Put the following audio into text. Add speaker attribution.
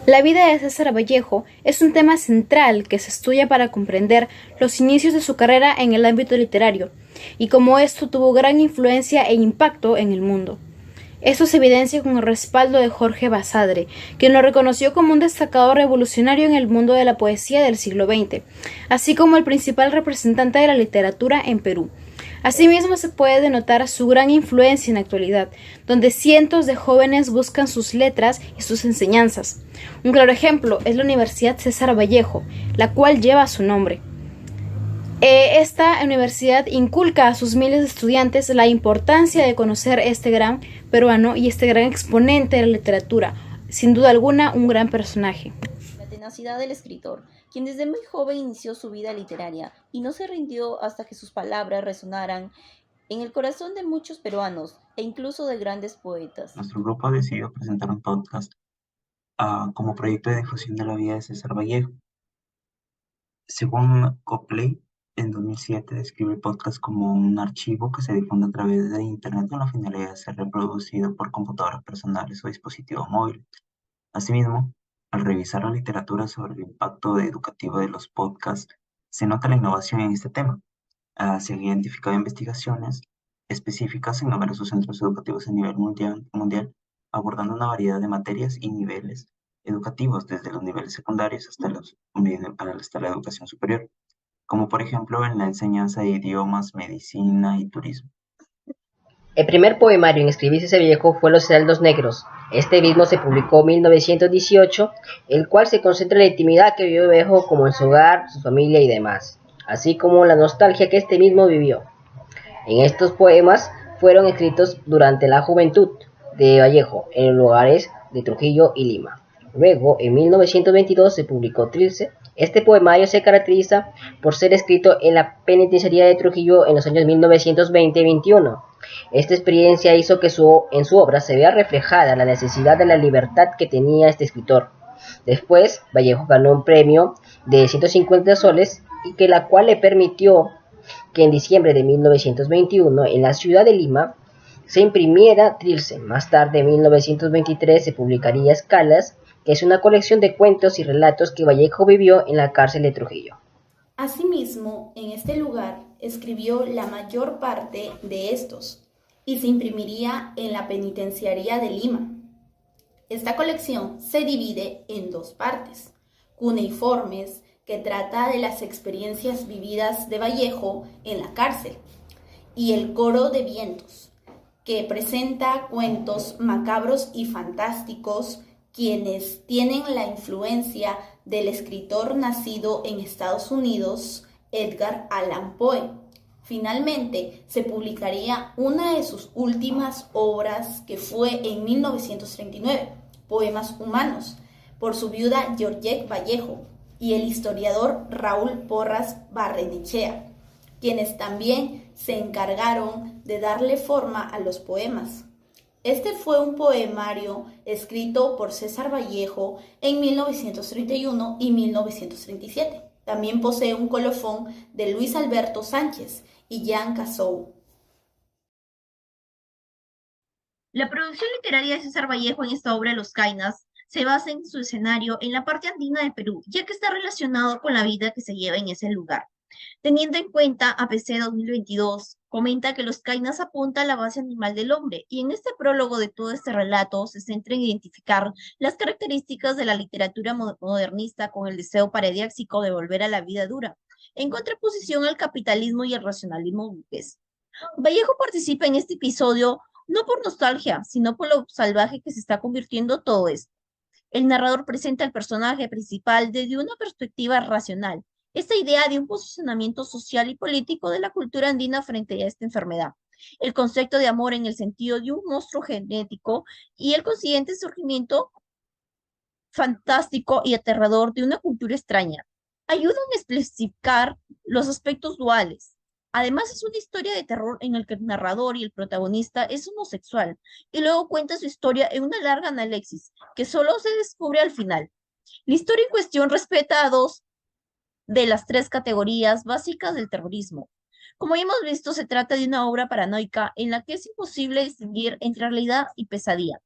Speaker 1: La vida de César Vallejo es un tema central que se estudia para comprender los inicios de su carrera en el ámbito literario y cómo esto tuvo gran influencia e impacto en el mundo. Esto se evidencia con el respaldo de Jorge Basadre, quien lo reconoció como un destacado revolucionario en el mundo de la poesía del siglo XX, así como el principal representante de la literatura en Perú. Asimismo, se puede denotar su gran influencia en la actualidad, donde cientos de jóvenes buscan sus letras y sus enseñanzas. Un claro ejemplo es la Universidad César Vallejo, la cual lleva su nombre. Esta universidad inculca a sus miles de estudiantes la importancia de conocer este gran peruano y este gran exponente de la literatura, sin duda alguna un gran personaje.
Speaker 2: La tenacidad del escritor, quien desde muy joven inició su vida literaria y no se rindió hasta que sus palabras resonaran en el corazón de muchos peruanos e incluso de grandes poetas.
Speaker 3: Nuestro grupo decidió presentar un podcast como proyecto de difusión de la vida de César Vallejo. Según Copley, en 2007 describe el podcast como un archivo que se difunde a través de Internet con la finalidad de ser reproducido por computadoras personales o dispositivos móviles. Asimismo, al revisar la literatura sobre el impacto educativo de los podcasts, se nota la innovación en este tema. Se han identificado investigaciones específicas en numerosos centros educativos a nivel mundial, abordando una variedad de materias y niveles educativos, desde los niveles secundarios hasta la educación superior, como por ejemplo en la enseñanza de idiomas, medicina y turismo.
Speaker 4: El primer poemario en escribirse ese viejo fue Los Heraldos Negros. Este mismo se publicó en 1918, el cual se concentra en la intimidad que vivió Vallejo como en su hogar, su familia y demás, así como la nostalgia que este mismo vivió. En estos poemas fueron escritos durante la juventud de Vallejo en los lugares de Trujillo y Lima. Luego, en 1922 se publicó Trilce. Este poemario se caracteriza por ser escrito en la penitenciaría de Trujillo en los años 1920-21. Esta experiencia hizo que en su obra se vea reflejada la necesidad de la libertad que tenía este escritor. Después, Vallejo ganó un premio de 150 soles, y que la cual le permitió que en diciembre de 1921, en la ciudad de Lima, se imprimiera Trilce. Más tarde, en 1923, se publicaría Escalas, que es una colección de cuentos y relatos que Vallejo vivió en la cárcel de Trujillo.
Speaker 5: Asimismo, en este lugar escribió la mayor parte de estos y se imprimiría en la penitenciaría de Lima. Esta colección se divide en dos partes: Cuneiformes, que trata de las experiencias vividas de Vallejo en la cárcel, y El Coro de Vientos, que presenta cuentos macabros y fantásticos quienes tienen la influencia del escritor nacido en Estados Unidos, Edgar Allan Poe. Finalmente, se publicaría una de sus últimas obras, que fue en 1939, Poemas Humanos, por su viuda Georgette Vallejo y el historiador Raúl Porras Barrenechea, quienes también se encargaron de darle forma a los poemas. Este fue un poemario escrito por César Vallejo en 1931 y 1937. También posee un colofón de Luis Alberto Sánchez y Jean Cassou.
Speaker 6: La producción literaria de César Vallejo en esta obra Los Cainas se basa en su escenario en la parte andina del Perú, ya que está relacionado con la vida que se lleva en ese lugar. Teniendo en cuenta APC 2022, comenta que Los Cainas apunta a la base animal del hombre, y en este prólogo de todo este relato se centra en identificar las características de la literatura modernista con el deseo paradiáxico de volver a la vida dura, en contraposición al capitalismo y el racionalismo burgués. Vallejo participa en este episodio no por nostalgia, sino por lo salvaje que se está convirtiendo todo esto. El narrador presenta al personaje principal desde una perspectiva racional, esta idea de un posicionamiento social y político de la cultura andina frente a esta enfermedad, el concepto de amor en el sentido de un monstruo genético y el consiguiente surgimiento fantástico y aterrador de una cultura extraña. Ayudan a especificar los aspectos duales. Además, es una historia de terror en la que el narrador y el protagonista es homosexual, y luego cuenta su historia en una larga análisis, que solo se descubre al final. La historia en cuestión respeta a dos de las tres categorías básicas del terrorismo. Como ya hemos visto, se trata de una obra paranoica en la que es imposible distinguir entre realidad y pesadilla.